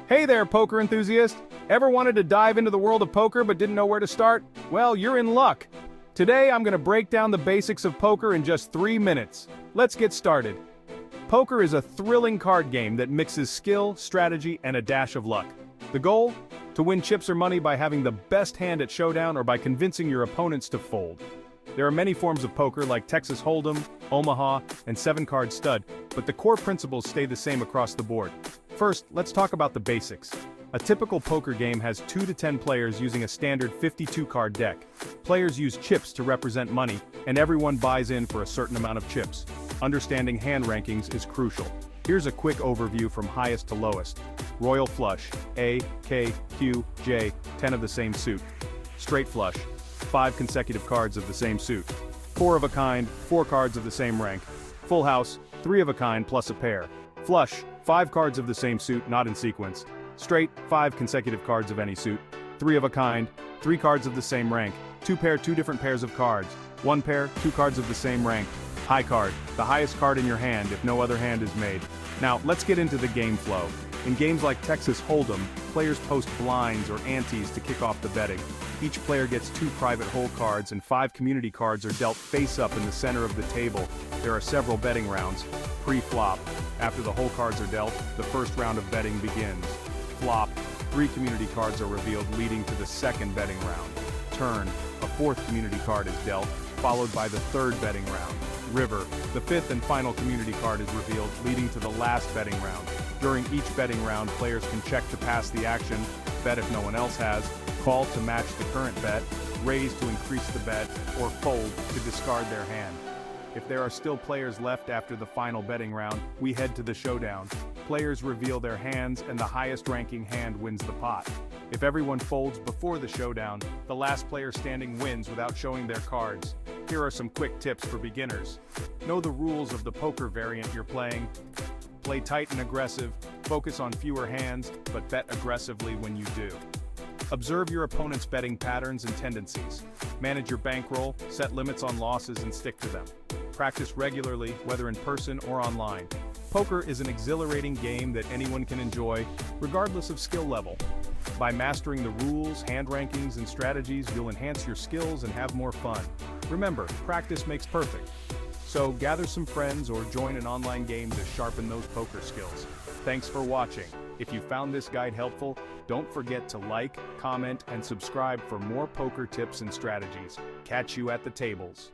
Hey there, poker enthusiast! Ever wanted to dive into the world of poker but didn't know where to start? Well, you're in luck. Today I'm going to break down the basics of poker in just 3 minutes. Let's get started. Poker is a thrilling card game that mixes skill, strategy, and a dash of luck. The goal? To win chips or money by having the best hand at showdown or by convincing your opponents to fold. There are many forms of poker like Texas Hold'em, Omaha, and 7-card stud, but the core principles stay the same across the board. First, let's talk about the basics. A typical poker game has 2 to 10 players using a standard 52-card deck. Players use chips to represent money, and everyone buys in for a certain amount of chips. Understanding hand rankings is crucial. Here's a quick overview from highest to lowest. Royal flush, A, K, Q, J, 10 of the same suit. Straight flush, 5 consecutive cards of the same suit. 4 of a kind, 4 cards of the same rank. Full house, 3 of a kind plus a pair. Flush, 5 cards of the same suit, not in sequence. Straight, 5 consecutive cards of any suit. 3 of a kind, 3 cards of the same rank. 2 pair, 2 different pairs of cards. 1 pair, 2 cards of the same rank. High card, the highest card in your hand if no other hand is made. Now, let's get into the game flow. In games like Texas Hold'em, players post blinds or antes to kick off the betting. Each player gets 2 private hole cards and 5 community cards are dealt face up in the center of the table. There are several betting rounds. Pre-flop. After the hole cards are dealt, the first round of betting begins. Flop. 3 community cards are revealed, leading to the second betting round. Turn. A 4th community card is dealt, followed by the 3rd betting round. River. The 5th and final community card is revealed, leading to the last betting round. During each betting round, players can check to pass the action, bet if no one else has, call to match the current bet, raise to increase the bet, or fold to discard their hand. If there are still players left after the final betting round, we head to the showdown. Players reveal their hands and the highest ranking hand wins the pot. If everyone folds before the showdown, the last player standing wins without showing their cards. Here are some quick tips for beginners. Know the rules of the poker variant you're playing. Play tight and aggressive, focus on fewer hands, but bet aggressively when you do. Observe your opponent's betting patterns and tendencies. Manage your bankroll, set limits on losses and stick to them. Practice regularly, whether in person or online. Poker is an exhilarating game that anyone can enjoy, regardless of skill level. By mastering the rules, hand rankings, and strategies, you'll enhance your skills and have more fun. Remember, practice makes perfect. So gather some friends or join an online game to sharpen those poker skills. Thanks for watching. If you found this guide helpful, don't forget to like, comment, and subscribe for more poker tips and strategies. Catch you at the tables.